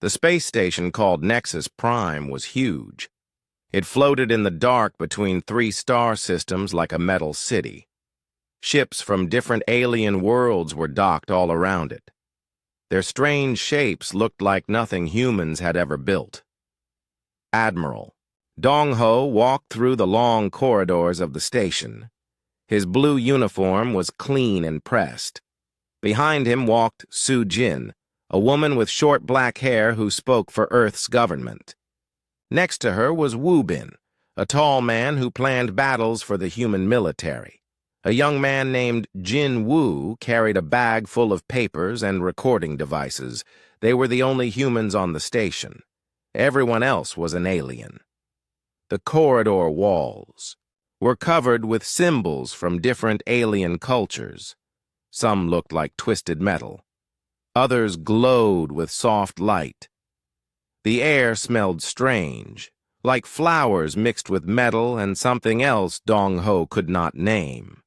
The space station called Nexus Prime was huge. It floated in the dark between three star systems like a metal city. Ships from different alien worlds were docked all around it. Their strange shapes looked like nothing humans had ever built. Admiral Dong-Ho walked through the long corridors of the station. His blue uniform was clean and pressed. Behind him walked Su-Jin, a woman with short black hair who spoke for Earth's government. Next to her was Wu-Bin, a tall man who planned battles for the human military. A young man named Jin Wu carried a bag full of papers and recording devices. They were the only humans on the station. Everyone else was an alien. The corridor walls were covered with symbols from different alien cultures. Some looked like twisted metal. Others glowed with soft light. The air smelled strange, like flowers mixed with metal and something else Dong-Ho could not name.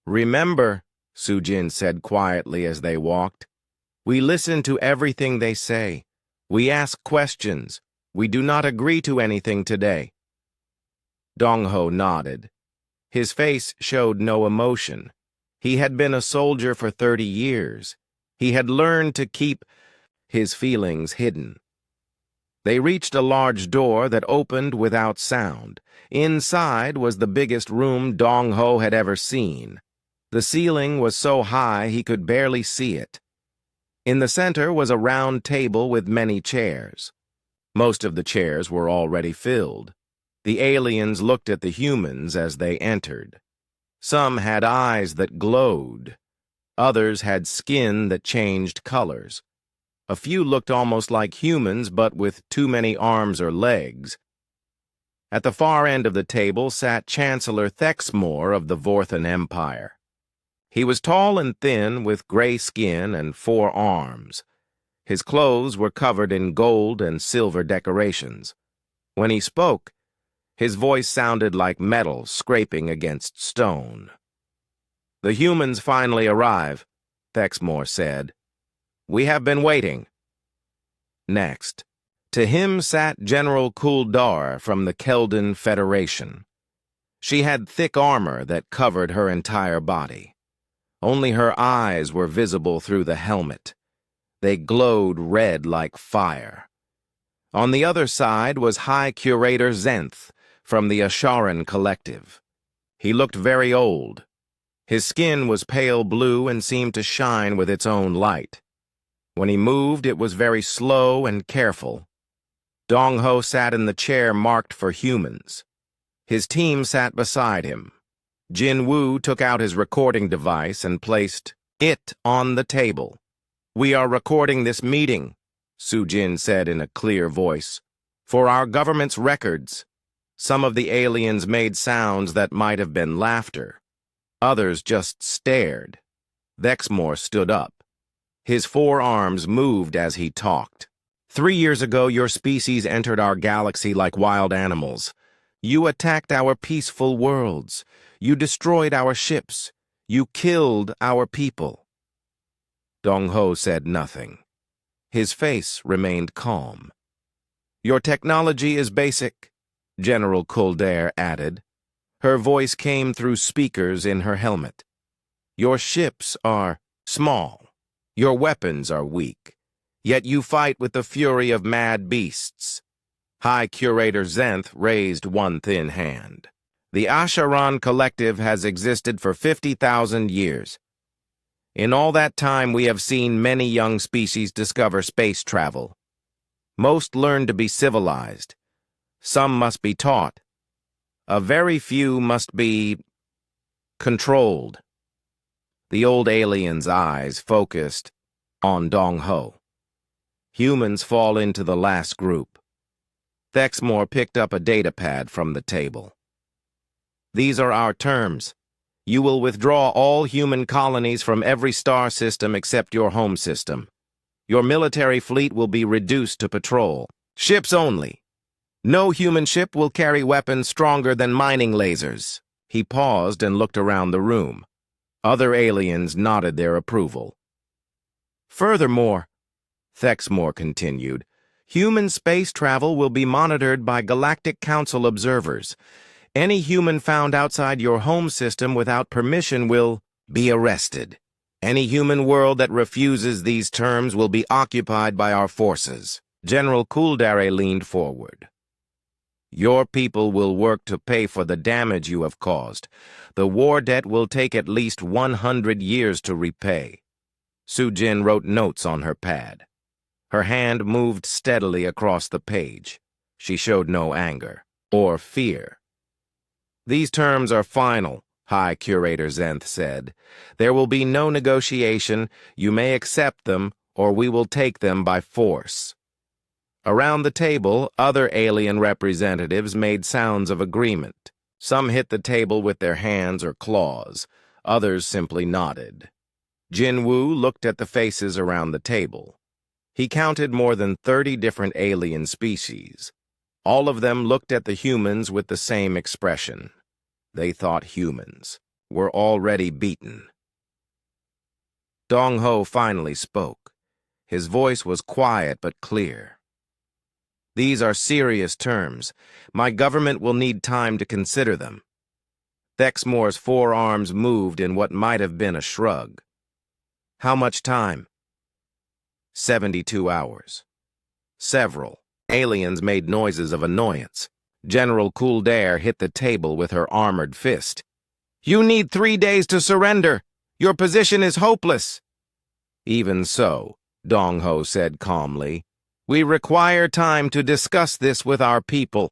"Remember," Su-Jin said quietly as they walked, "we listen to everything they say. We ask questions. We do not agree to anything today." Dong-Ho nodded. His face showed no emotion. He had been a soldier for 30 years. He had learned to keep his feelings hidden. They reached a large door that opened without sound. Inside was the biggest room Dong-Ho had ever seen. The ceiling was so high he could barely see it. In the center was a round table with many chairs. Most of the chairs were already filled. The aliens looked at the humans as they entered. Some had eyes that glowed. Others had skin that changed colors. A few looked almost like humans, but with too many arms or legs. At the far end of the table sat Chancellor Thexmore of the Vorthan Empire. He was tall and thin, with gray skin and 4 arms. His clothes were covered in gold and silver decorations. When he spoke, his voice sounded like metal scraping against stone. "The humans finally arrive," Thexmore said. "We have been waiting." Next, to him sat General Kuldar from the Keldan Federation. She had thick armor that covered her entire body. Only her eyes were visible through the helmet. They glowed red like fire. On the other side was High Curator Zenth from the Asharan Collective. He looked very old. His skin was pale blue and seemed to shine with its own light. When he moved, it was very slow and careful. Dong-Ho sat in the chair marked for humans. His team sat beside him. Jin Wu took out his recording device and placed it on the table. "We are recording this meeting," Su-Jin said in a clear voice, "for our government's records." Some of the aliens made sounds that might have been laughter. Others just stared. Thexmore stood up. His 4 arms moved as he talked. "3 years ago, your species entered our galaxy like wild animals. You attacked our peaceful worlds. You destroyed our ships. You killed our people." Dong-Ho said nothing. His face remained calm. "Your technology is basic," General Kuldar added. Her voice came through speakers in her helmet. "Your ships are small. Your weapons are weak. Yet you fight with the fury of mad beasts." High Curator Zenth raised one thin hand. "The Asharan Collective has existed for 50,000 years. In all that time, we have seen many young species discover space travel. Most learn to be civilized. Some must be taught. A very few must be controlled." The old alien's eyes focused on Dong-Ho. "Humans fall into the last group." Thexmore picked up a datapad from the table. "These are our terms. You will withdraw all human colonies from every star system except your home system. Your military fleet will be reduced to patrol. Ships only. No human ship will carry weapons stronger than mining lasers." He paused and looked around the room. Other aliens nodded their approval. "Furthermore," Thexmore continued. Human space travel will be monitored by Galactic Council observers. Any human found outside your home system without permission will be arrested. Any human world that refuses these terms will be occupied by our forces. General Kuldare leaned forward. Your people will work to pay for the damage you have caused. The war debt will take at least 100 years to repay. Sujin wrote notes on her pad. Her hand moved steadily across the page. She showed no anger or fear. These terms are final, High Curator Zenth said. There will be no negotiation. You may accept them, or we will take them by force. Around the table, other alien representatives made sounds of agreement. Some hit the table with their hands or claws. Others simply nodded. Jinwoo looked at the faces around the table. He counted more than 30 different alien species. All of them looked at the humans with the same expression. They thought humans were already beaten. Dong-ho finally spoke. His voice was quiet but clear. These are serious terms. My government will need time to consider them. Thexmore's forearms moved in what might have been a shrug. How much time? 72 hours. Several aliens made noises of annoyance. General Kuldare hit the table with her armored fist. You need 3 days to surrender. Your position is hopeless. Even so, Dong-ho said calmly, we require time to discuss this with our people.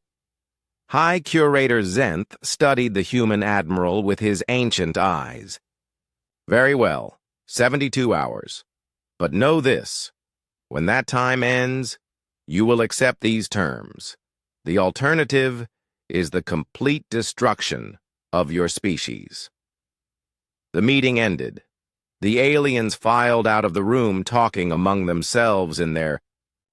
High Curator Zenth studied the human admiral with his ancient eyes. Very well, 72 hours. But know this, when that time ends, you will accept these terms. The alternative is the complete destruction of your species. The meeting ended. The aliens filed out of the room talking among themselves in their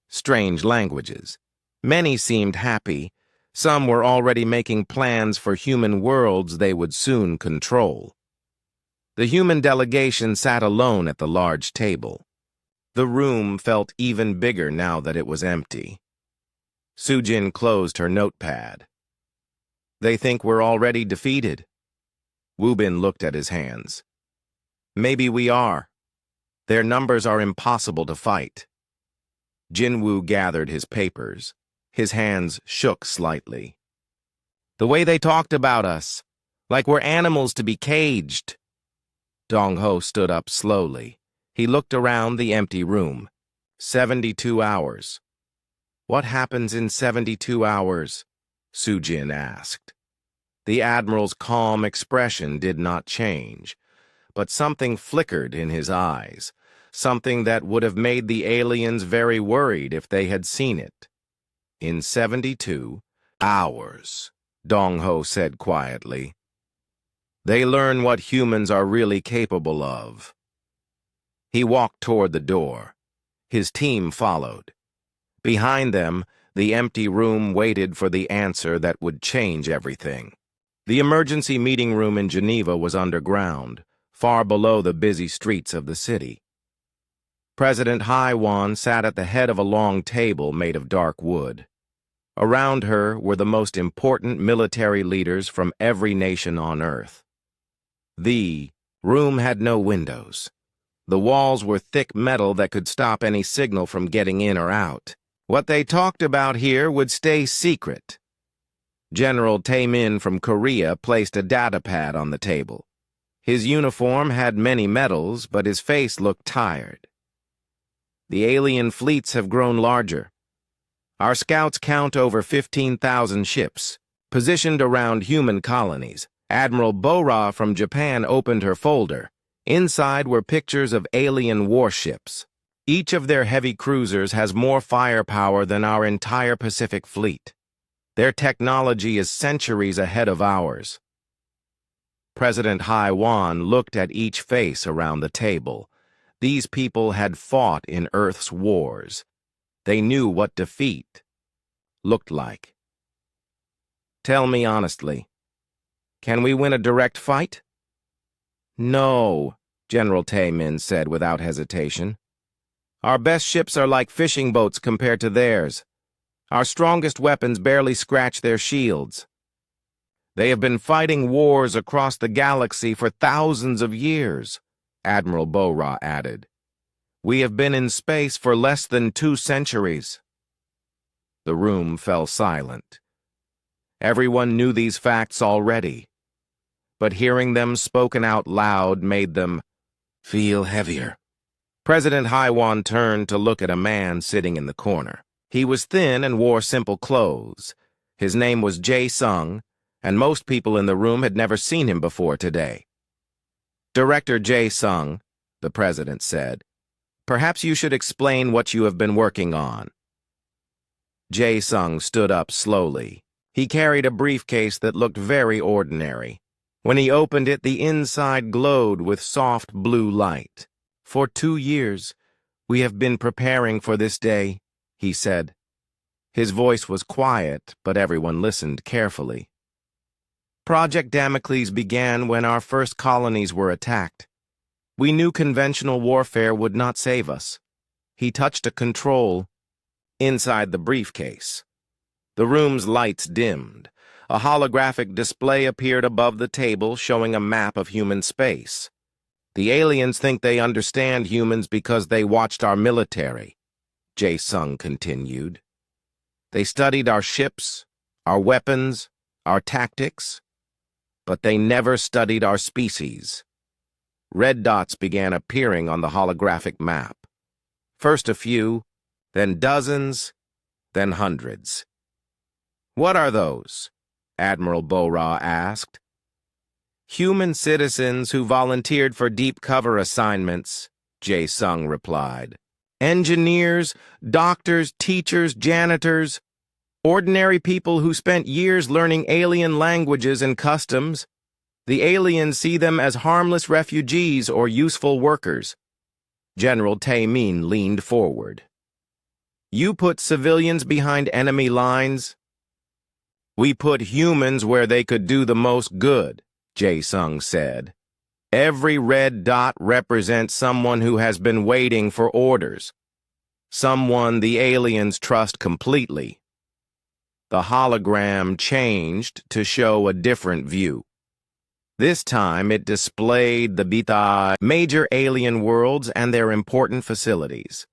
strange languages. Many seemed happy. Some were already making plans for human worlds they would soon control. The human delegation sat alone at the large table. The room felt even bigger now that it was empty. Sujin closed her notepad. They think we're already defeated. Wubin looked at his hands. Maybe we are. Their numbers are impossible to fight. Jinwoo gathered his papers. His hands shook slightly. The way they talked about us, like we're animals to be caged. Dong-ho stood up slowly. He looked around the empty room. 72 hours. What happens in 72 hours? Sujin asked. The Admiral's calm expression did not change, but something flickered in his eyes. Something that would have made the aliens very worried if they had seen it. In 72 hours, Dong-ho said quietly. They learn what humans are really capable of. He walked toward the door. His team followed. Behind them, the empty room waited for the answer that would change everything. The emergency meeting room in Geneva was underground, far below the busy streets of the city. President Haiwan sat at the head of a long table made of dark wood. Around her were the most important military leaders from every nation on Earth. The room had no windows. The walls were thick metal that could stop any signal from getting in or out. What they talked about here would stay secret. General Tae-min from Korea placed a datapad on the table. His uniform had many medals, but his face looked tired. The alien fleets have grown larger. Our scouts count over 15,000 ships, positioned around human colonies. Admiral Bora from Japan opened her folder. Inside were pictures of alien warships. Each of their heavy cruisers has more firepower than our entire Pacific Fleet. Their technology is centuries ahead of ours. President Haiwan looked at each face around the table. These people had fought in Earth's wars. They knew what defeat looked like. Tell me honestly, can we win a direct fight? No, General Tae-min said without hesitation. Our best ships are like fishing boats compared to theirs. Our strongest weapons barely scratch their shields. They have been fighting wars across the galaxy for thousands of years, Admiral Bo-Ra added. We have been in space for less than 2 centuries. The room fell silent. Everyone knew these facts already, but hearing them spoken out loud made them feel heavier. President Haiwan turned to look at a man sitting in the corner. He was thin and wore simple clothes. His name was Jae-sung, and most people in the room had never seen him before today. Director Jae-sung, the president said, perhaps you should explain what you have been working on. Jae-sung stood up slowly. He carried a briefcase that looked very ordinary. When he opened it, the inside glowed with soft blue light. For 2 years, we have been preparing for this day, he said. His voice was quiet, but everyone listened carefully. Project Damocles began when our first colonies were attacked. We knew conventional warfare would not save us. He touched a control inside the briefcase. The room's lights dimmed. A holographic display appeared above the table showing a map of human space. The aliens think they understand humans because they watched our military, Jae-sung continued. They studied our ships, our weapons, our tactics, but they never studied our species. Red dots began appearing on the holographic map. First a few, then dozens, then hundreds. What are those? Admiral Bo-Ra asked. Human citizens who volunteered for deep cover assignments, Jae-sung replied. Engineers, doctors, teachers, janitors, ordinary people who spent years learning alien languages and customs. The aliens see them as harmless refugees or useful workers. General Tae-min leaned forward. You put civilians behind enemy lines? We put humans where they could do the most good, Jae-sung said. Every red dot represents someone who has been waiting for orders. Someone the aliens trust completely. The hologram changed to show a different view. This time it displayed the Bita major alien worlds and their important facilities.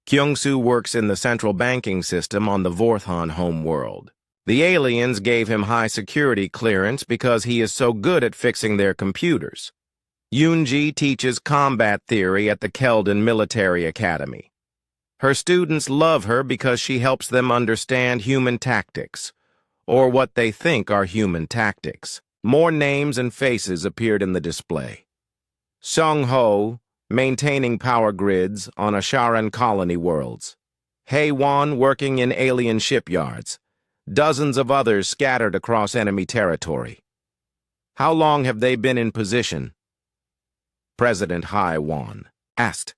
Kyung-soo works in the central banking system on the Vorthon homeworld. The aliens gave him high security clearance because he is so good at fixing their computers. Yoonji teaches combat theory at the Keldon Military Academy. Her students love her because she helps them understand human tactics, or what they think are human tactics. More names and faces appeared in the display. Sung-ho, maintaining power grids on Asharan colony worlds. Hae-won, working in alien shipyards. Dozens of others scattered across enemy territory. How long have they been in position? President Haiwan asked.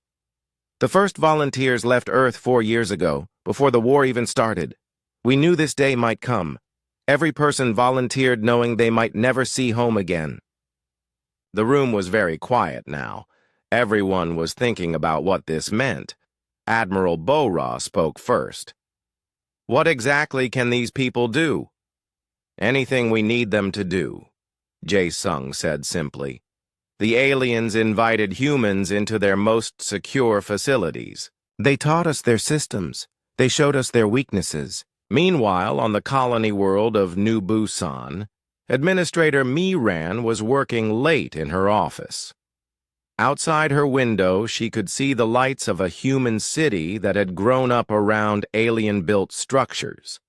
The first volunteers left Earth 4 years ago, before the war even started. We knew this day might come. Every person volunteered knowing they might never see home again. The room was very quiet now. Everyone was thinking about what this meant. Admiral Bo-Ra spoke first. What exactly can these people do? Anything we need them to do, Jae-sung said simply. The aliens invited humans into their most secure facilities. They taught us their systems. They showed us their weaknesses. Meanwhile, on the colony world of New Busan, Administrator Mi-ran was working late in her office. Outside her window, she could see the lights of a human city that had grown up around alien-built structures.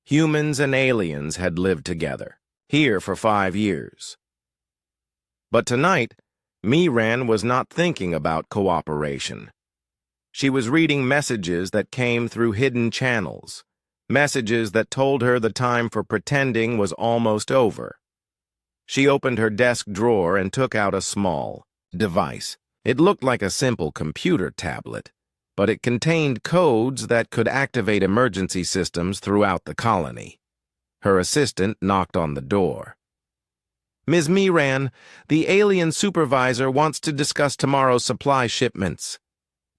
Humans and aliens had lived together, here for 5 years. But tonight, Mi-ran was not thinking about cooperation. She was reading messages that came through hidden channels, messages that told her the time for pretending was almost over. She opened her desk drawer and took out a small device. It looked like a simple computer tablet, but it contained codes that could activate emergency systems throughout the colony. Her assistant knocked on the door. Ms. Mi-ran, the alien supervisor wants to discuss tomorrow's supply shipments.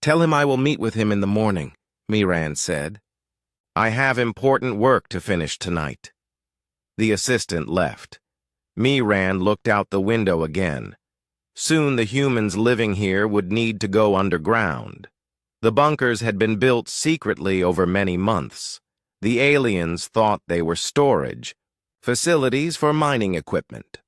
Tell him I will meet with him in the morning, Miran said. I have important work to finish tonight. The assistant left. Miran looked out the window again. Soon the humans living here would need to go underground. The bunkers had been built secretly over many months. The aliens thought they were storage, facilities for mining equipment.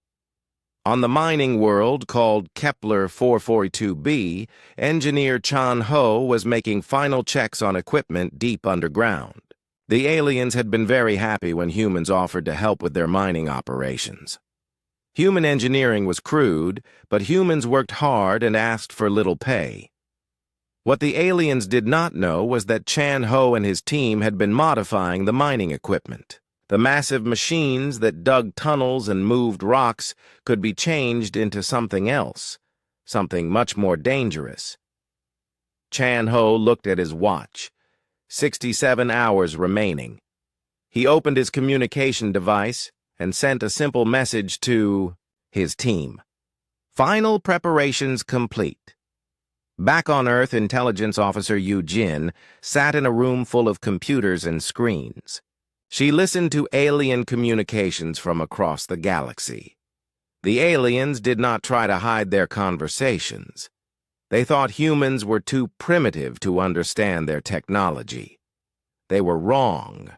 On the mining world called Kepler 442b, engineer Chan Ho was making final checks on equipment deep underground. The aliens had been very happy when humans offered to help with their mining operations. Human engineering was crude, but humans worked hard and asked for little pay. What the aliens did not know was that Chan Ho and his team had been modifying the mining equipment. The massive machines that dug tunnels and moved rocks could be changed into something else, something much more dangerous. Chan Ho looked at his watch. 67 hours remaining. He opened his communication device and sent a simple message to his team. Final preparations complete. Back on Earth, Intelligence Officer Yu Jin sat in a room full of computers and screens. She listened to alien communications from across the galaxy. The aliens did not try to hide their conversations. They thought humans were too primitive to understand their technology. They were wrong.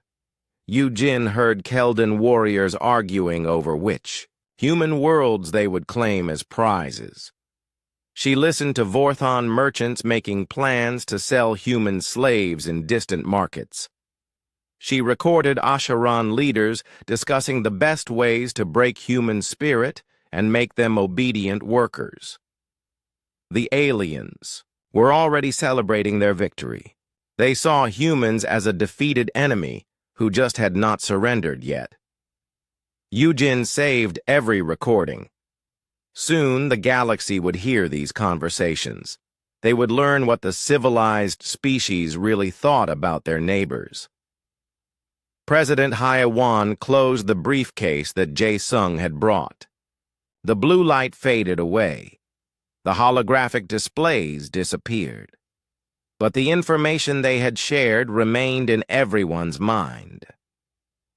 Yu Jin heard Keldan warriors arguing over which human worlds they would claim as prizes. She listened to Vorthon merchants making plans to sell human slaves in distant markets. She recorded Asharan leaders discussing the best ways to break human spirit and make them obedient workers. The aliens were already celebrating their victory. They saw humans as a defeated enemy who just had not surrendered yet. Yu Jin saved every recording. Soon the galaxy would hear these conversations. They would learn what the civilized species really thought about their neighbors. President Haiwan closed the briefcase that Jae Sung had brought. The blue light faded away. The holographic displays disappeared. But the information they had shared remained in everyone's mind.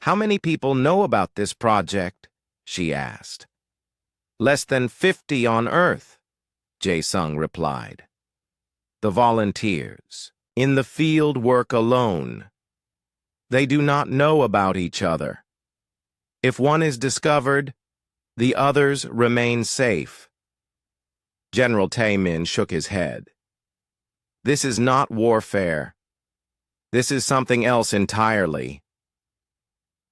How many people know about this project? She asked. Less than 50 on Earth, Jae Sung replied. The volunteers, in the field work alone. They do not know about each other. If one is discovered, the others remain safe. General Taemin shook his head. This is not warfare. This is something else entirely.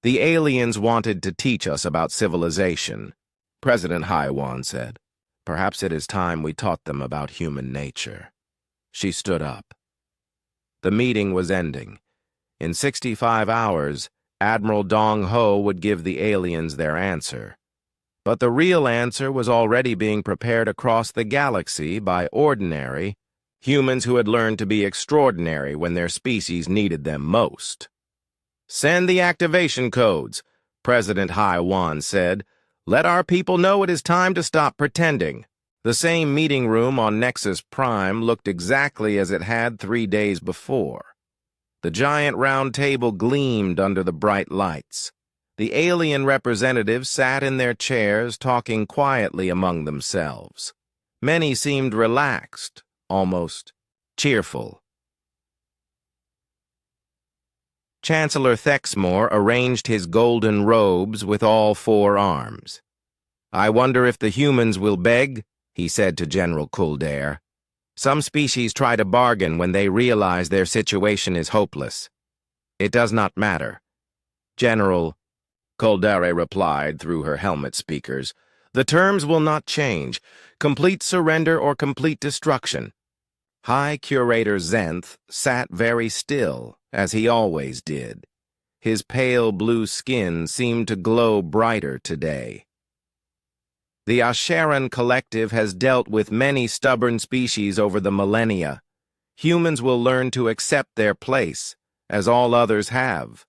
The aliens wanted to teach us about civilization, President Haiwan said. Perhaps it is time we taught them about human nature. She stood up. The meeting was ending. In 65 hours, Admiral Dong Ho would give the aliens their answer. But the real answer was already being prepared across the galaxy by ordinary humans who had learned to be extraordinary when their species needed them most. Send the activation codes, President Haiwan said. Let our people know it is time to stop pretending. The same meeting room on Nexus Prime looked exactly as it had 3 days before. The giant round table gleamed under the bright lights. The alien representatives sat in their chairs talking quietly among themselves. Many seemed relaxed, almost cheerful. Chancellor Thexmore arranged his golden robes with all 4 arms. I wonder if the humans will beg, he said to General Kildare. Some species try to bargain when they realize their situation is hopeless. It does not matter. General, Kildare replied through her helmet speakers, the terms will not change. Complete surrender or complete destruction. High Curator Zenth sat very still, as he always did. His pale blue skin seemed to glow brighter today. The Asharan Collective has dealt with many stubborn species over the millennia. Humans will learn to accept their place, as all others have.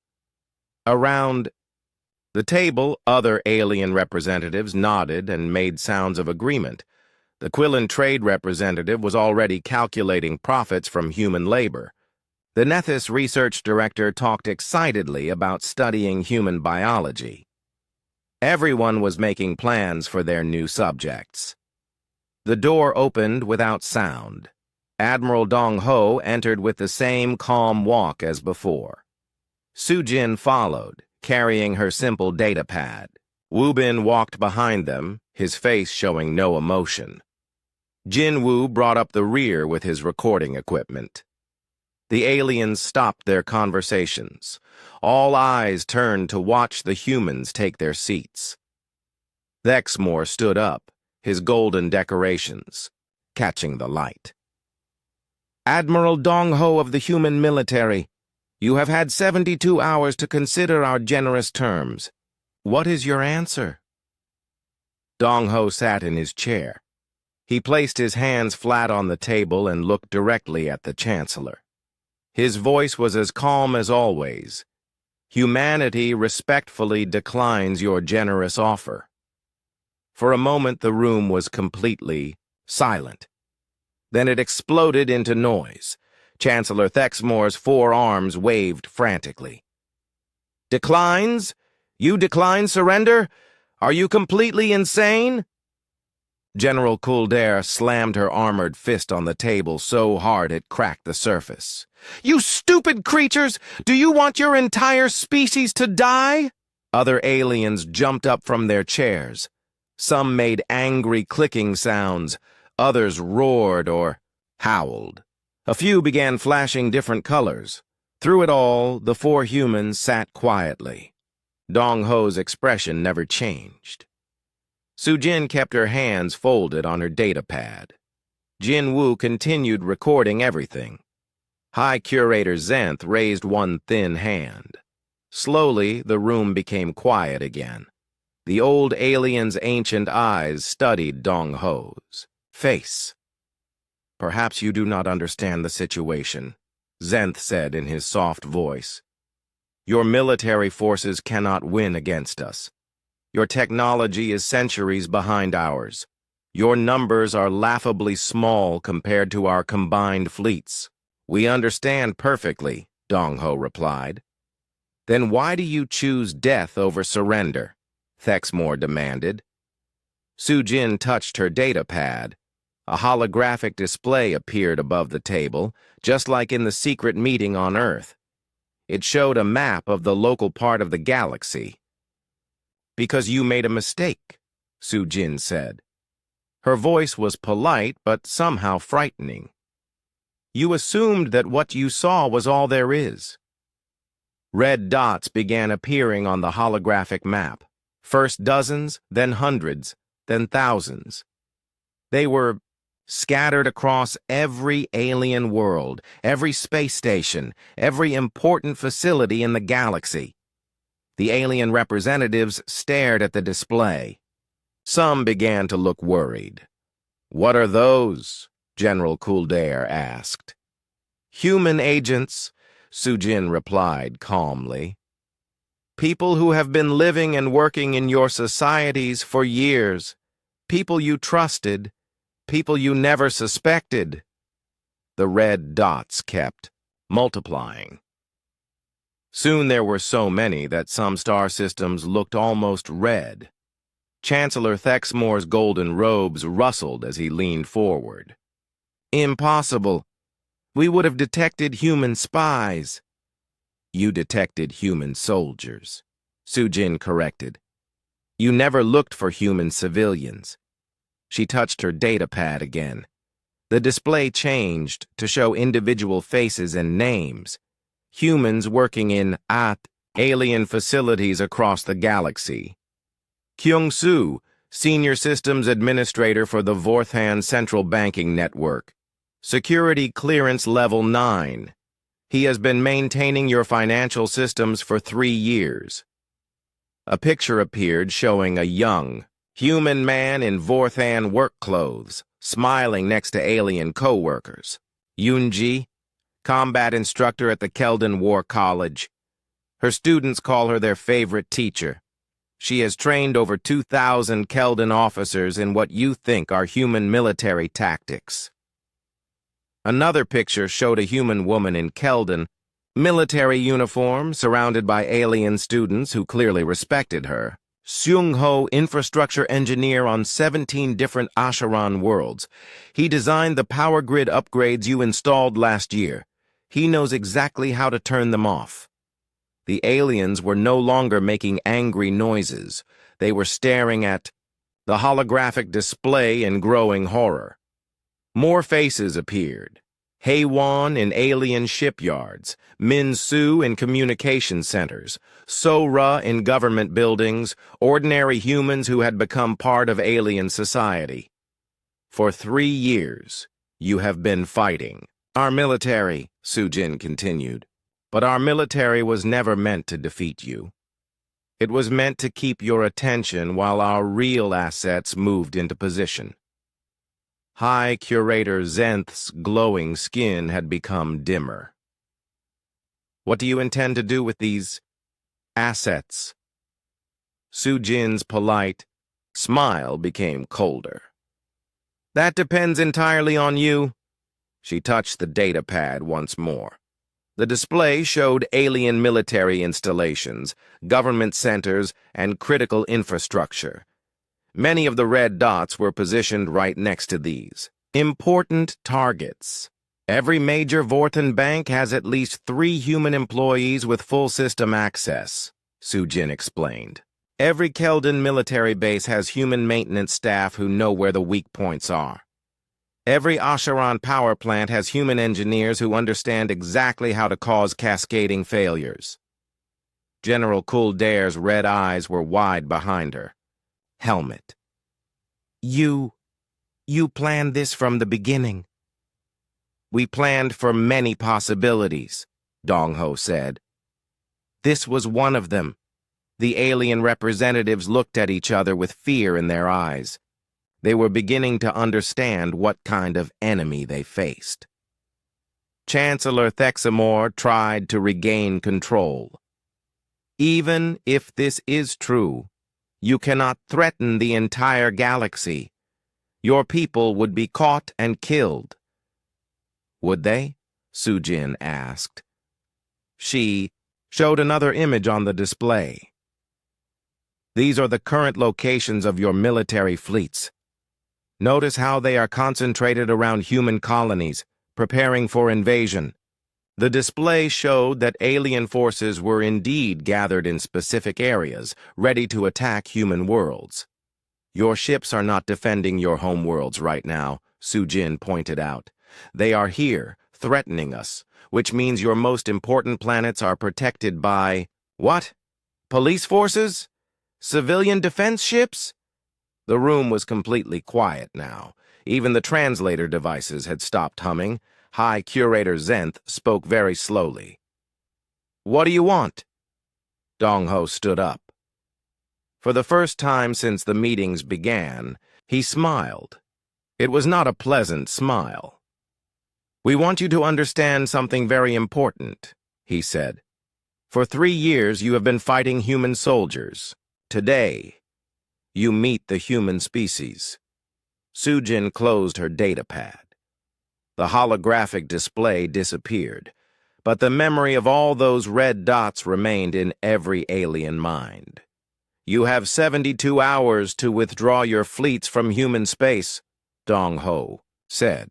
Around the table, other alien representatives nodded and made sounds of agreement. The Quillen trade representative was already calculating profits from human labor. The Nethys research director talked excitedly about studying human biology. Everyone was making plans for their new subjects. The door opened without sound. Admiral Dong Ho entered with the same calm walk as before. Su Jin followed, carrying her simple data pad. Wu Bin walked behind them, his face showing no emotion. Jin Wu brought up the rear with his recording equipment. The aliens stopped their conversations. All eyes turned to watch the humans take their seats. Thexmore stood up, his golden decorations catching the light. Admiral Dong Ho of the human military, you have had 72 hours to consider our generous terms. What is your answer? Dong Ho sat in his chair. He placed his hands flat on the table and looked directly at the Chancellor. His voice was as calm as always. Humanity respectfully declines your generous offer. For a moment, the room was completely silent. Then it exploded into noise. Chancellor Thexmore's 4 arms waved frantically. Declines? You decline surrender? Are you completely insane? General Kuldair slammed her armored fist on the table so hard it cracked the surface. You stupid creatures! Do you want your entire species to die? Other aliens jumped up from their chairs. Some made angry clicking sounds. Others roared or howled. A few began flashing different colors. Through it all, the 4 humans sat quietly. Dong Ho's expression never changed. Su Jin kept her hands folded on her data pad. Jin Wu continued recording everything. High Curator Zenth raised one thin hand. Slowly, the room became quiet again. The old alien's ancient eyes studied Dong Ho's face. Perhaps you do not understand the situation, Zenth said in his soft voice. Your military forces cannot win against us. Your technology is centuries behind ours. Your numbers are laughably small compared to our combined fleets. We understand perfectly, Dong Ho replied. Then why do you choose death over surrender? Thexmore demanded. Su Jin touched her data pad. A holographic display appeared above the table, just like in the secret meeting on Earth. It showed a map of the local part of the galaxy. Because you made a mistake, Su Jin said. Her voice was polite, but somehow frightening. You assumed that what you saw was all there is. Red dots began appearing on the holographic map. First dozens, then hundreds, then thousands. They were scattered across every alien world, every space station, every important facility in the galaxy. The alien representatives stared at the display. Some began to look worried. What are those? General Kuldair asked. Human agents, Su Jin replied calmly. People who have been living and working in your societies for years. People you trusted. People you never suspected. The red dots kept multiplying. Soon there were so many that some star systems looked almost red. Chancellor Thexmore's golden robes rustled as he leaned forward. Impossible. We would have detected human spies. You detected human soldiers, Su Jin corrected. You never looked for human civilians. She touched her data pad again. The display changed to show individual faces and names. Humans working in alien facilities across the galaxy. Kyung Soo, Senior Systems Administrator for the Vorthan Central Banking Network. Security Clearance Level 9. He has been maintaining your financial systems for 3 years. A picture appeared showing a young, human man in Vorthan work clothes, smiling next to alien co-workers. Yunji, combat instructor at the Keldon War College. Her students call her their favorite teacher. She has trained over 2,000 Keldon officers in what you think are human military tactics. Another picture showed a human woman in Keldon, military uniform, surrounded by alien students who clearly respected her. Seung-ho, infrastructure engineer on 17 different Asheron worlds. He designed the power grid upgrades you installed last year. He knows exactly how to turn them off. The aliens were no longer making angry noises. They were staring at the holographic display in growing horror. More faces appeared. Haewon in alien shipyards, Min-Soo in communication centers, So-Ra in government buildings, ordinary humans who had become part of alien society. For 3 years, you have been fighting. Our military, Soo-Jin continued, but our military was never meant to defeat you. It was meant to keep your attention while our real assets moved into position. High Curator Zenth's glowing skin had become dimmer. What do you intend to do with these assets? Soo-Jin's polite smile became colder. That depends entirely on you. She touched the data pad once more. The display showed alien military installations, government centers, and critical infrastructure. Many of the red dots were positioned right next to these. Important targets. Every major Vorthen bank has at least 3 human employees with full system access, Soo-Jin explained. Every Keldon military base has human maintenance staff who know where the weak points are. Every Asheron power plant has human engineers who understand exactly how to cause cascading failures. General Kuldair's red eyes were wide behind her. Helmet. You planned this from the beginning. We planned for many possibilities, Dong-ho said. This was one of them. The alien representatives looked at each other with fear in their eyes. They were beginning to understand what kind of enemy they faced. Chancellor Thexamore tried to regain control. Even if this is true, you cannot threaten the entire galaxy. Your people would be caught and killed. Would they? Soo-Jin asked. She showed another image on the display. These are the current locations of your military fleets. Notice how they are concentrated around human colonies, preparing for invasion. The display showed that alien forces were indeed gathered in specific areas, ready to attack human worlds. Your ships are not defending your home worlds right now, Soo-Jin pointed out. They are here, threatening us, which means your most important planets are protected by... What? Police forces? Civilian defense ships? The room was completely quiet now. Even the translator devices had stopped humming. High Curator Zenth spoke very slowly. What do you want? Dong-ho stood up. For the first time since the meetings began, he smiled. It was not a pleasant smile. We want you to understand something very important, he said. For 3 years you have been fighting human soldiers. Today, you meet the human species. Soo-Jin closed her data pad. The holographic display disappeared, but the memory of all those red dots remained in every alien mind. You have 72 hours to withdraw your fleets from human space, Dong-ho said.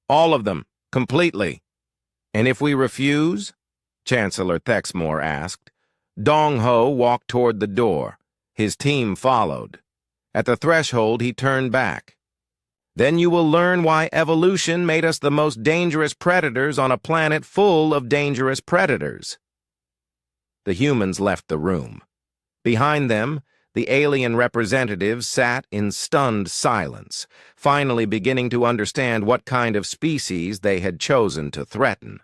All of them, completely. And if we refuse? Chancellor Thexamore asked. Dong-ho walked toward the door. His team followed. At the threshold, he turned back. Then you will learn why evolution made us the most dangerous predators on a planet full of dangerous predators. The humans left the room. Behind them, the alien representatives sat in stunned silence, finally beginning to understand what kind of species they had chosen to threaten.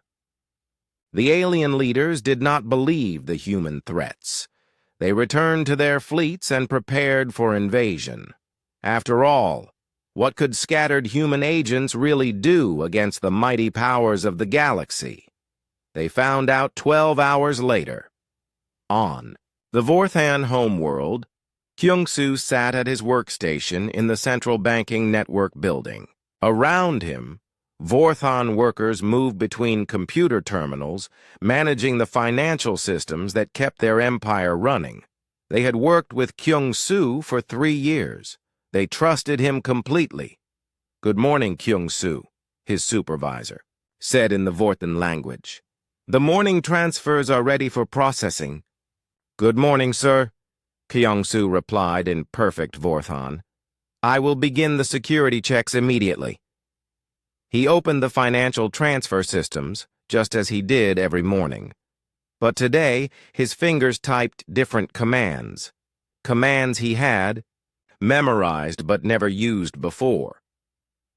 The alien leaders did not believe the human threats. They returned to their fleets and prepared for invasion. After all, what could scattered human agents really do against the mighty powers of the galaxy? They found out 12 hours later. On the Vorthan homeworld, Kyung-soo sat at his workstation in the central banking network building. Around him, Vorthon workers moved between computer terminals, managing the financial systems that kept their empire running. They had worked with Kyung-soo for 3 years. They trusted him completely. "Good morning, Kyung-soo," his supervisor said in the Vorthon language. "The morning transfers are ready for processing." "Good morning, sir," Kyung-soo replied in perfect Vorthon. "I will begin the security checks immediately." He opened the financial transfer systems, just as he did every morning. But today, his fingers typed different commands. Commands he had memorized but never used before.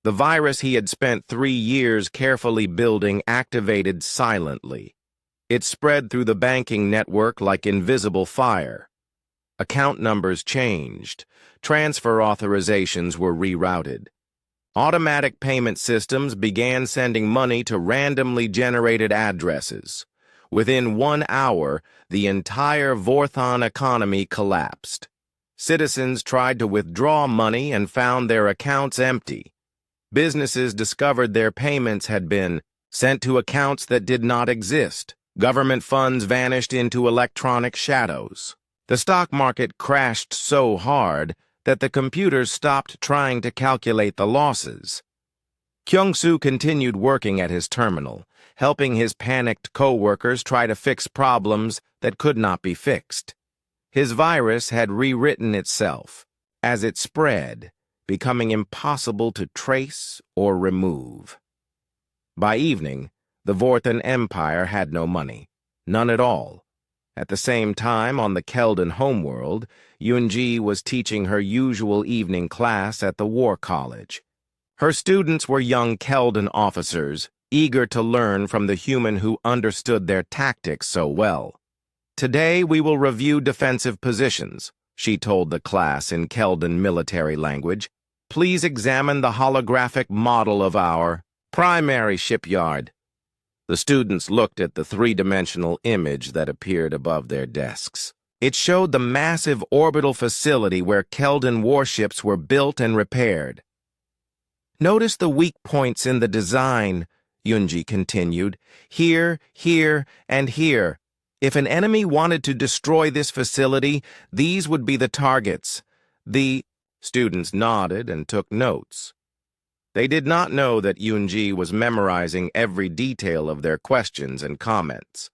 The virus he had spent 3 years carefully building activated silently. It spread through the banking network like invisible fire. Account numbers changed. Transfer authorizations were rerouted. Automatic payment systems began sending money to randomly generated addresses. Within 1 hour, the entire Vorthon economy collapsed. Citizens tried to withdraw money and found their accounts empty. Businesses discovered their payments had been sent to accounts that did not exist. Government funds vanished into electronic shadows. The stock market crashed so hard that the computers stopped trying to calculate the losses. Kyung-soo continued working at his terminal, helping his panicked co-workers try to fix problems that could not be fixed. His virus had rewritten itself as it spread, becoming impossible to trace or remove. By evening, the Vorthon Empire had no money, none at all. At the same time, on the Keldon homeworld, Yoon-ji was teaching her usual evening class at the War College. Her students were young Keldon officers, eager to learn from the human who understood their tactics so well. "Today we will review defensive positions," she told the class in Keldon military language. "Please examine the holographic model of our primary shipyard." The students looked at the 3-dimensional image that appeared above their desks. It showed the massive orbital facility where Keldon warships were built and repaired. "Notice the weak points in the design," Yoon-ji continued. "Here, here, and here. If an enemy wanted to destroy this facility, these would be the targets." The students nodded and took notes. They did not know that Yoon-ji was memorizing every detail of their questions and comments.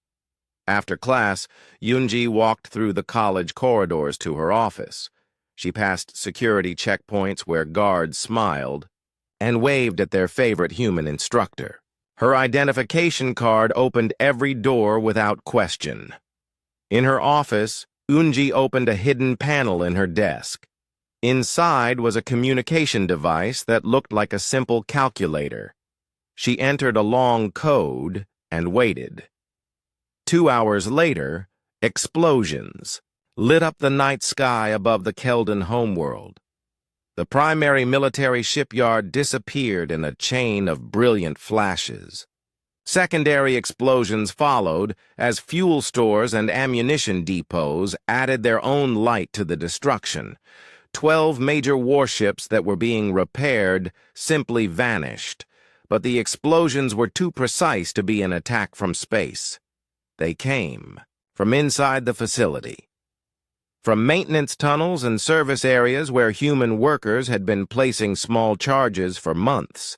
After class, Yoon-ji walked through the college corridors to her office. She passed security checkpoints where guards smiled and waved at their favorite human instructor. Her identification card opened every door without question. In her office, Yoon-ji opened a hidden panel in her desk. Inside was a communication device that looked like a simple calculator. She entered a long code and waited. 2 hours later, explosions lit up the night sky above the Keldon homeworld. The primary military shipyard disappeared in a chain of brilliant flashes. Secondary explosions followed as fuel stores and ammunition depots added their own light to the destruction. 12 major warships that were being repaired simply vanished, but the explosions were too precise to be an attack from space. They came from inside the facility, from maintenance tunnels and service areas where human workers had been placing small charges for months.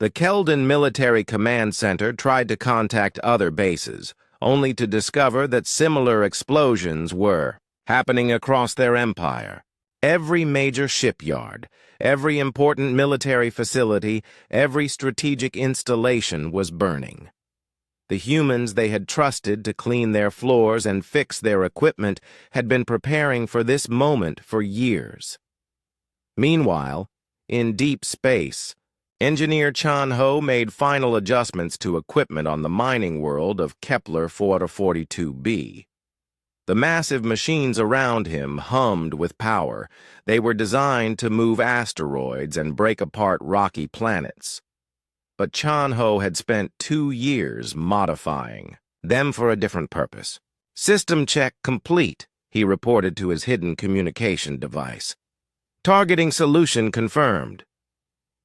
The Keldon Military Command Center tried to contact other bases, only to discover that similar explosions were happening across their empire. Every major shipyard, every important military facility, every strategic installation was burning. The humans they had trusted to clean their floors and fix their equipment had been preparing for this moment for years. Meanwhile, in deep space, Engineer Chan-ho made final adjustments to equipment on the mining world of Kepler 442b. The massive machines around him hummed with power. They were designed to move asteroids and break apart rocky planets. But Chan-ho had spent 2 years modifying them for a different purpose. "System check complete," he reported to his hidden communication device. Targeting solution confirmed.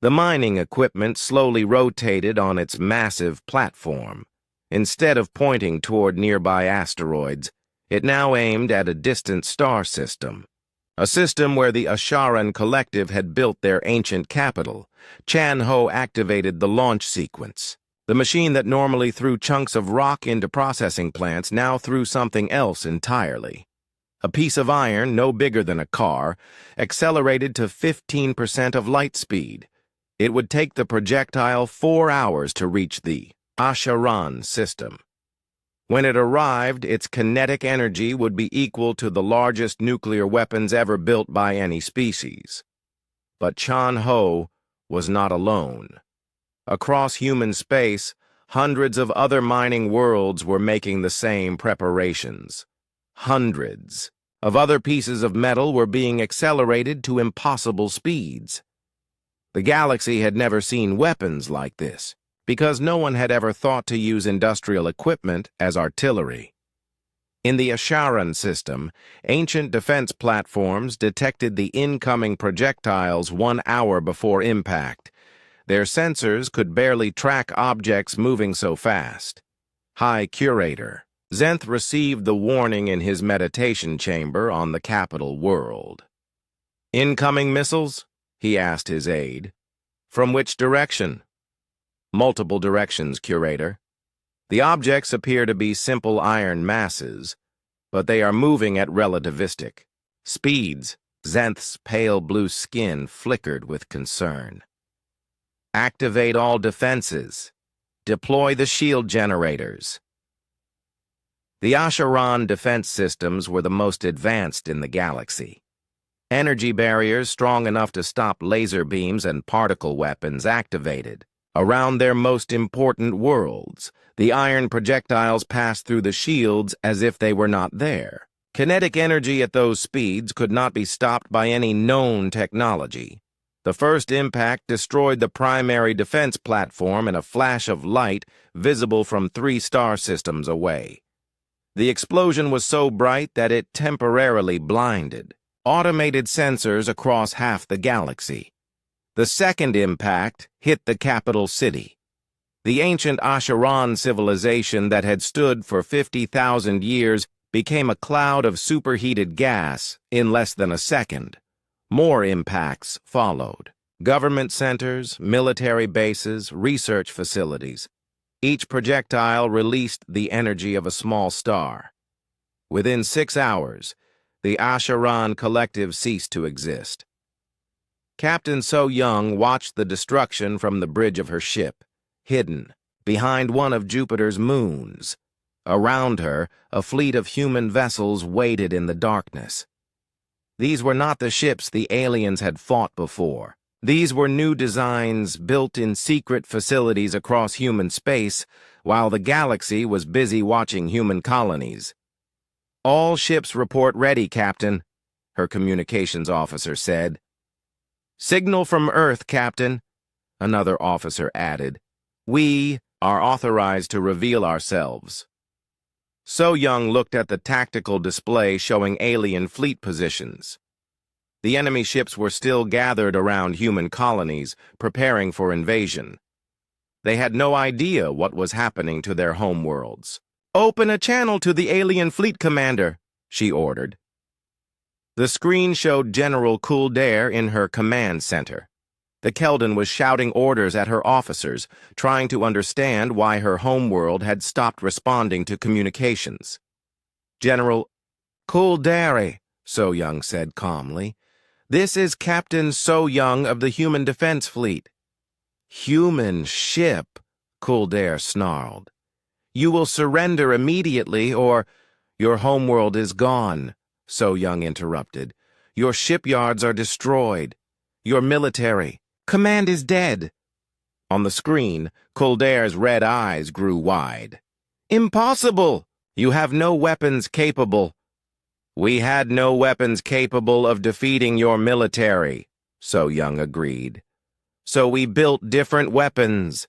The mining equipment slowly rotated on its massive platform. Instead of pointing toward nearby asteroids, it now aimed at a distant star system. A system where the Asharan collective had built their ancient capital. Chan Ho activated the launch sequence. The machine that normally threw chunks of rock into processing plants now threw something else entirely. A piece of iron, no bigger than a car, accelerated to 15% of light speed. It would take the projectile 4 hours to reach the Asharan system. When it arrived, its kinetic energy would be equal to the largest nuclear weapons ever built by any species. But Chan Ho was not alone. Across human space, hundreds of other mining worlds were making the same preparations. Hundreds of other pieces of metal were being accelerated to impossible speeds. The galaxy had never seen weapons like this, because no one had ever thought to use industrial equipment as artillery. In the Asharan system, ancient defense platforms detected the incoming projectiles 1 hour before impact. Their sensors could barely track objects moving so fast. High Curator, Zenth received the warning in his meditation chamber on the capital world. "Incoming missiles?" he asked his aide. "From which direction?" "Multiple directions, Curator. The objects appear to be simple iron masses, but they are moving at relativistic speeds." Zenth's pale blue skin flickered with concern. "Activate all defenses. Deploy the shield generators." The Asharan defense systems were the most advanced in the galaxy. Energy barriers strong enough to stop laser beams and particle weapons activated. Around their most important worlds, the iron projectiles passed through the shields as if they were not there. Kinetic energy at those speeds could not be stopped by any known technology. The first impact destroyed the primary defense platform in a flash of light visible from 3 star systems away. The explosion was so bright that it temporarily blinded automated sensors across half the galaxy. The second impact hit the capital city. The ancient Asharan civilization that had stood for 50,000 years became a cloud of superheated gas in less than a second. More impacts followed. Government centers, military bases, research facilities. Each projectile released the energy of a small star. Within 6 hours, the Asharan collective ceased to exist. Captain So Young watched the destruction from the bridge of her ship, hidden behind one of Jupiter's moons. Around her, a fleet of human vessels waited in the darkness. These were not the ships the aliens had fought before. These were new designs built in secret facilities across human space, while the galaxy was busy watching human colonies. "All ships report ready, Captain," her communications officer said. "Signal from Earth, Captain," another officer added. "We are authorized to reveal ourselves." So Young looked at the tactical display showing alien fleet positions. The enemy ships were still gathered around human colonies, preparing for invasion. They had no idea what was happening to their homeworlds. "Open a channel to the alien fleet commander," she ordered. The screen showed General Kuldair in her command center. The Keldan was shouting orders at her officers, trying to understand why her homeworld had stopped responding to communications. "General Kuldair," So Young said calmly. "This is Captain So Young of the Human Defense Fleet." "Human ship," Kuldair snarled. "You will surrender immediately or—" "Your homeworld is gone," So Young interrupted. "Your shipyards are destroyed. Your military command is dead." On the screen, Kuldair's red eyes grew wide. "Impossible! You have no weapons capable—" "We had no weapons capable of defeating your military," So Young agreed. "So we built different weapons.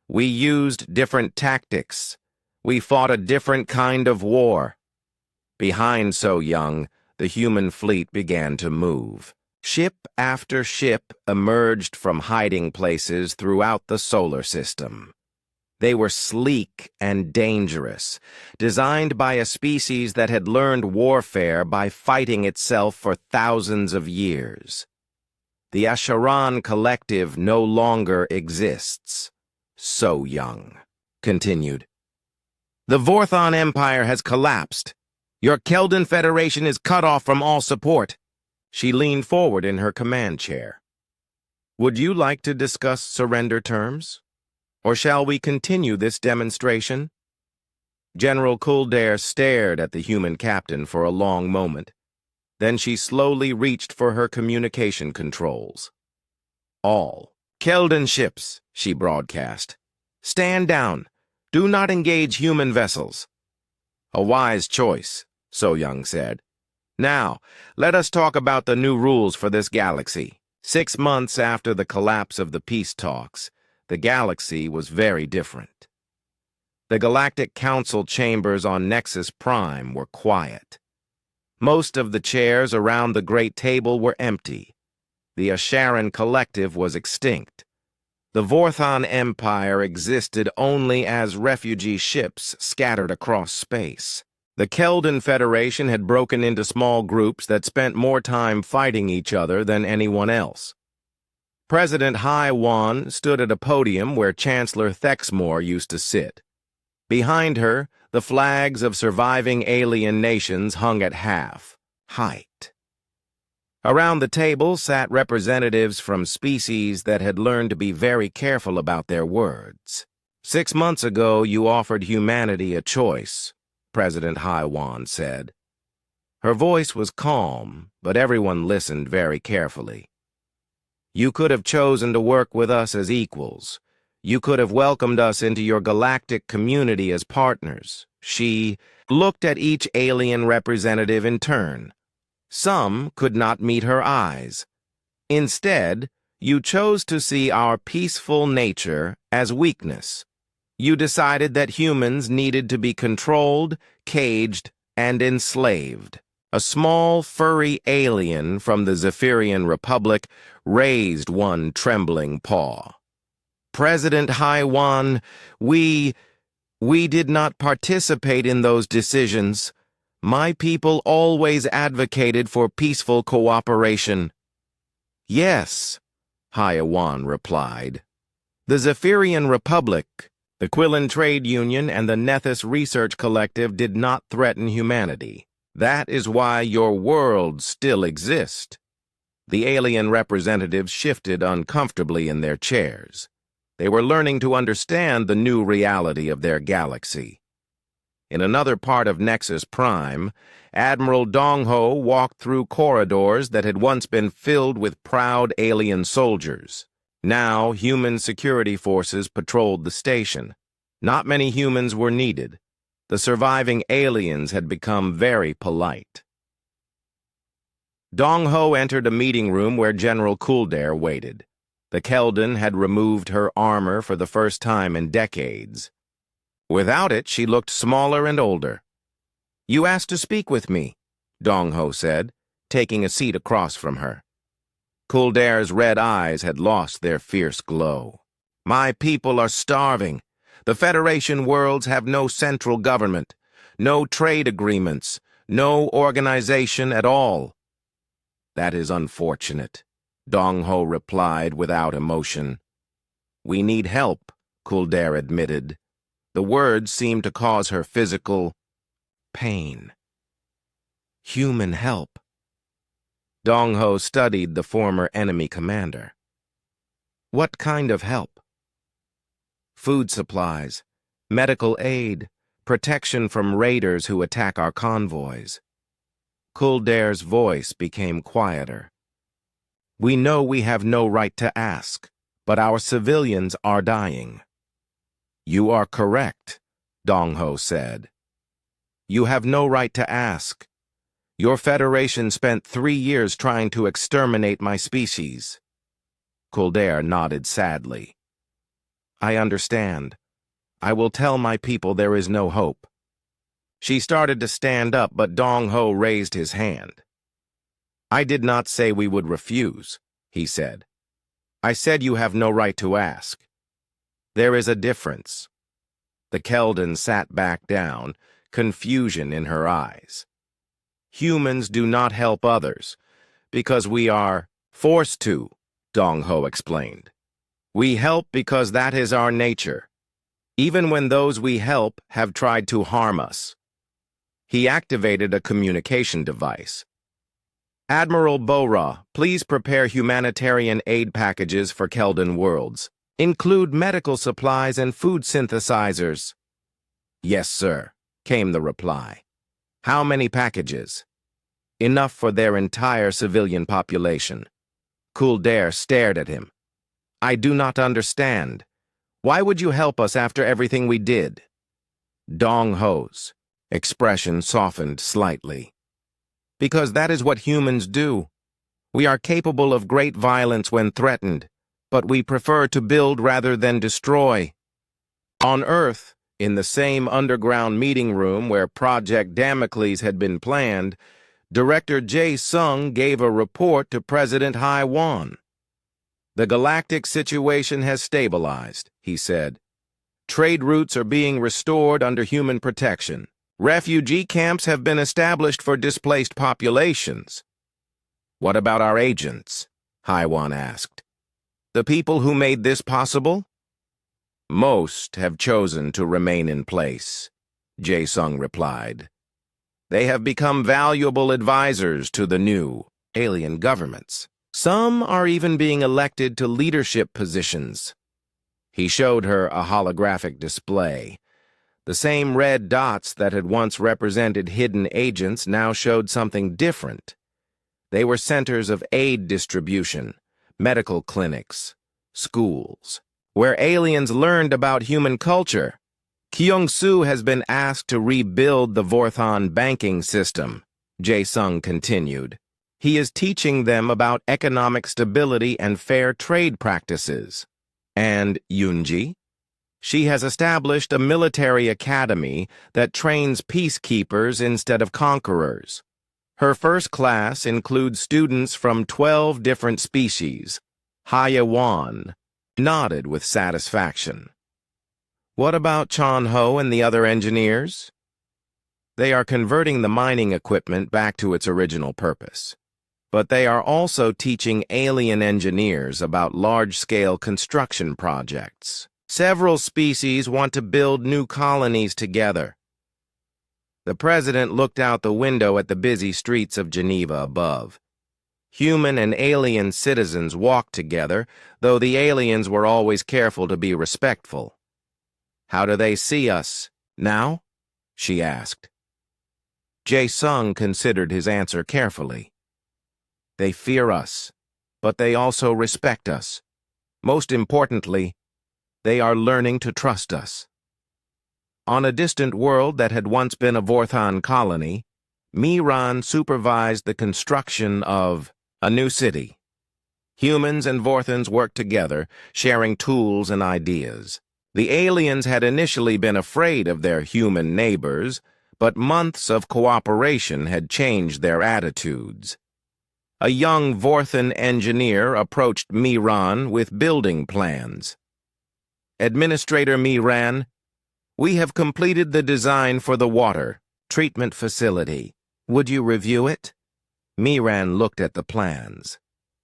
We used different tactics. We fought a different kind of war." Behind So Young, the human fleet began to move. Ship after ship emerged from hiding places throughout the solar system. They were sleek and dangerous, designed by a species that had learned warfare by fighting itself for thousands of years. The Asharan Collective no longer exists. So Young continued. The Vorthon Empire has collapsed. Your Keldan Federation is cut off from all support. She leaned forward in her command chair. Would you like to discuss surrender terms? Or shall we continue this demonstration? General Kuldare stared at the human captain for a long moment. Then she slowly reached for her communication controls. All Keldan ships, she broadcast. Stand down. Do not engage human vessels. A wise choice, So Young said. Now, let us talk about the new rules for this galaxy. 6 months after the collapse of the peace talks, the galaxy was very different. The Galactic Council chambers on Nexus Prime were quiet. Most of the chairs around the Great Table were empty. The Asharan Collective was extinct. The Vorthon Empire existed only as refugee ships scattered across space. The Keldan Federation had broken into small groups that spent more time fighting each other than anyone else. President HFY stood at a podium where Chancellor Thexmore used to sit. Behind her, the flags of surviving alien nations hung at half height. Around the table sat representatives from species that had learned to be very careful about their words. 6 months ago, you offered humanity a choice, President HFY said. Her voice was calm, but everyone listened very carefully. You could have chosen to work with us as equals. You could have welcomed us into your galactic community as partners. She looked at each alien representative in turn. Some could not meet her eyes. Instead, you chose to see our peaceful nature as weakness. You decided that humans needed to be controlled, caged, and enslaved. A small, furry alien from the Zephyrian Republic raised one trembling paw. President HFY, we did not participate in those decisions. My people always advocated for peaceful cooperation. Yes, HFY replied. The Zephyrian Republic, the Quillan Trade Union, and the Nethys Research Collective did not threaten humanity. That is why your worlds still exist. The alien representatives shifted uncomfortably in their chairs. They were learning to understand the new reality of their galaxy. In another part of Nexus Prime, Admiral Dongho walked through corridors that had once been filled with proud alien soldiers. Now, human security forces patrolled the station. Not many humans were needed. The surviving aliens had become very polite. Dongho entered a meeting room where General Kuldare waited. The Keldan had removed her armor for the first time in decades. Without it, she looked smaller and older. You asked to speak with me, Dongho said, taking a seat across from her. Kuldare's red eyes had lost their fierce glow. My people are starving. The Federation worlds have no central government, no trade agreements, no organization at all. That is unfortunate, Dongho replied without emotion. We need help, Kuldare admitted. The words seemed to cause her physical pain. Human help. Dongho studied the former enemy commander. What kind of help? Food supplies, medical aid, protection from raiders who attack our convoys. Kuldare's voice became quieter. We know we have no right to ask, but our civilians are dying. You are correct, Dongho said. You have no right to ask. Your Federation spent 3 years trying to exterminate my species. Kuldare nodded sadly. I understand. I will tell my people there is no hope. She started to stand up, but Dong Ho raised his hand. "I did not say we would refuse," he said. "I said you have no right to ask. There is a difference." The Keldan sat back down, confusion in her eyes. "Humans do not help others, because we are forced to," Dong Ho explained. "We help because that is our nature, even when those we help have tried to harm us." He activated a communication device. "Admiral Bora, please prepare humanitarian aid packages for Keldan worlds. Include medical supplies and food synthesizers." "Yes, sir," came the reply. "How many packages?" "Enough for their entire civilian population." Kuldair stared at him. "I do not understand. Why would you help us after everything we did?" Dong Ho's expression softened slightly. "Because that is what humans do. We are capable of great violence when threatened, but we prefer to build rather than destroy." On Earth, in the same underground meeting room where Project Damocles had been planned, Director Jae-sung gave a report to President Hai-wan. "The galactic situation has stabilized," he said. "Trade routes are being restored under human protection. Refugee camps have been established for displaced populations." "What about our agents?" Hai-wan asked. "The people who made this possible?" "Most have chosen to remain in place," Jae-sung replied. "They have become valuable advisors to the new alien governments. Some are even being elected to leadership positions." He showed her a holographic display. The same red dots that had once represented hidden agents now showed something different. They were centers of aid distribution, medical clinics, schools, where aliens learned about human culture. "Kyung-soo has been asked to rebuild the Vorthon banking system," Jae-sung continued. "He is teaching them about economic stability and fair trade practices." "And Yoonji?" "She has established a military academy that trains peacekeepers instead of conquerors. Her first class includes students from 12 different species." Hai-wan nodded with satisfaction. "What about Chon-ho and the other engineers?" "They are converting the mining equipment back to its original purpose. But they are also teaching alien engineers about large-scale construction projects. Several species want to build new colonies together." The president looked out the window at the busy streets of Geneva above. Human and alien citizens walked together, though the aliens were always careful to be respectful. "How do they see us now?" she asked. Jae-sung considered his answer carefully. "They fear us, but they also respect us. Most importantly, they are learning to trust us." On a distant world that had once been a Vorthon colony, Miran supervised the construction of a new city. Humans and Vorthons worked together, sharing tools and ideas. The aliens had initially been afraid of their human neighbors, but months of cooperation had changed their attitudes. A young Vorthon engineer approached Miran with building plans. "Administrator Miran, we have completed the design for the water treatment facility. Would you review it?" Miran looked at the plans.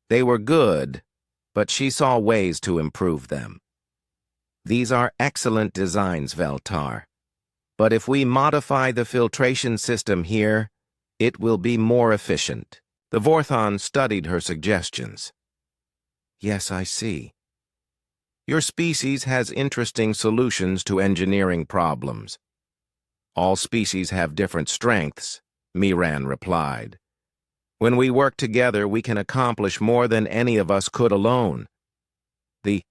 They were good, but she saw ways to improve them. "These are excellent designs, Veltar. But if we modify the filtration system here, it will be more efficient." The Vorthon studied her suggestions. "Yes, I see. Your species has interesting solutions to engineering problems." "All species have different strengths," Miran replied. "When we work together, we can accomplish more than any of us could alone." The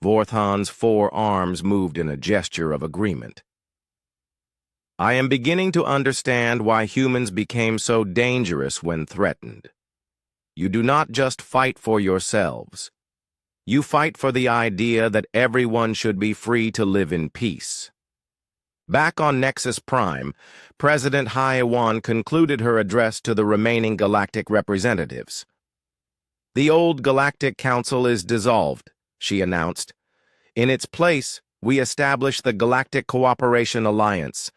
Vorthon's 4 arms moved in a gesture of agreement. "I am beginning to understand why humans became so dangerous when threatened. You do not just fight for yourselves. You fight for the idea that everyone should be free to live in peace." Back on Nexus Prime, President HFY concluded her address to the remaining galactic representatives. "The old Galactic Council is dissolved," she announced. "In its place, we establish the Galactic Cooperation Alliance.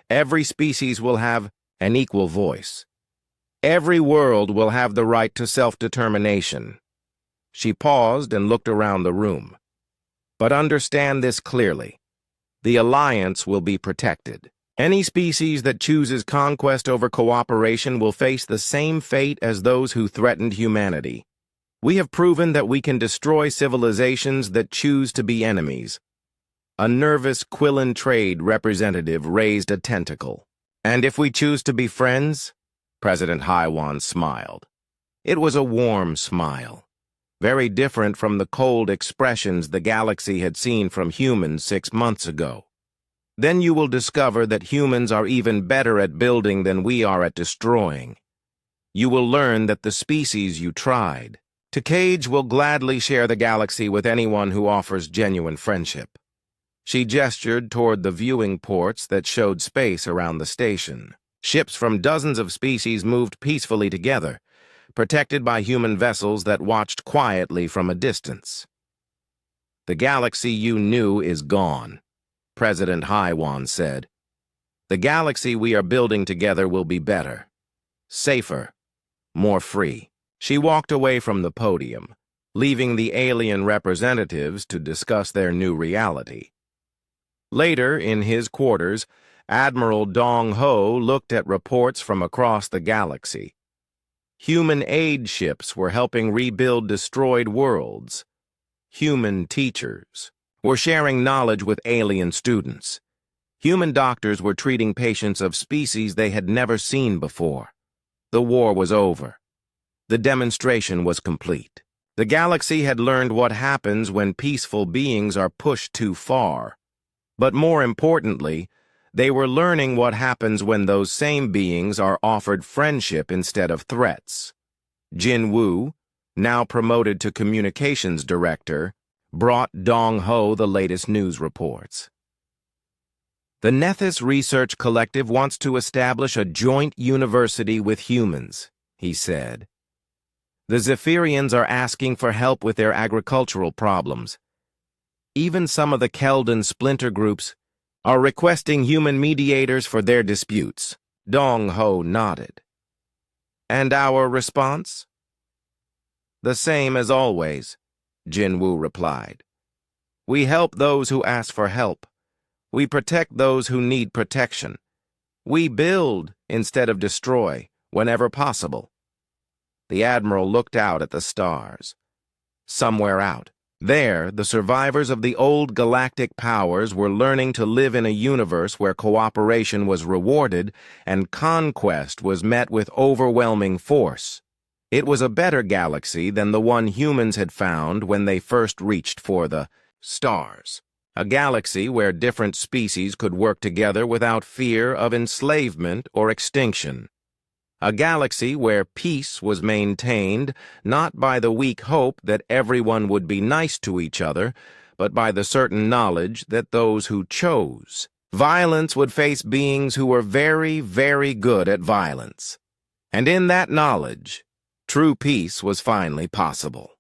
Every species will have an equal voice. Every world will have the right to self-determination." She paused and looked around the room. "But understand this clearly. The Alliance will be protected. Any species that chooses conquest over cooperation will face the same fate as those who threatened humanity. We have proven that we can destroy civilizations that choose to be enemies." A nervous Quillen Trade representative raised a tentacle. "And if we choose to be friends?" President HFY smiled. It was a warm smile, very different from the cold expressions the galaxy had seen from humans 6 months ago. "Then you will discover that humans are even better at building than we are at destroying. You will learn that the species you tried to cage will gladly share the galaxy with anyone who offers genuine friendship." She gestured toward the viewing ports that showed space around the station. Ships from dozens of species moved peacefully together, protected by human vessels that watched quietly from a distance. "The galaxy you knew is gone," President HFY said. "The galaxy we are building together will be better, safer, more free." She walked away from the podium, leaving the alien representatives to discuss their new reality. Later, in his quarters, Admiral Dong Ho looked at reports from across the galaxy. Human aid ships were helping rebuild destroyed worlds. Human teachers were sharing knowledge with alien students. Human doctors were treating patients of species they had never seen before. The war was over. The demonstration was complete. The galaxy had learned what happens when peaceful beings are pushed too far. But more importantly, they were learning what happens when those same beings are offered friendship instead of threats. Jin Wu, now promoted to communications director, brought Dong Ho the latest news reports. "The Nethys Research Collective wants to establish a joint university with humans," he said. "The Zephyrians are asking for help with their agricultural problems. Even some of the Keldan splinter groups are requesting human mediators for their disputes." Dong Ho nodded. "And our response?" "The same as always," Jin Wu replied. "We help those who ask for help. We protect those who need protection. We build instead of destroy, whenever possible." The Admiral looked out at the stars. Somewhere out there, the survivors of the old galactic powers were learning to live in a universe where cooperation was rewarded and conquest was met with overwhelming force. It was a better galaxy than the one humans had found when they first reached for the stars. A galaxy where different species could work together without fear of enslavement or extinction. A galaxy where peace was maintained not by the weak hope that everyone would be nice to each other, but by the certain knowledge that those who chose violence would face beings who were very, very good at violence. And in that knowledge, true peace was finally possible.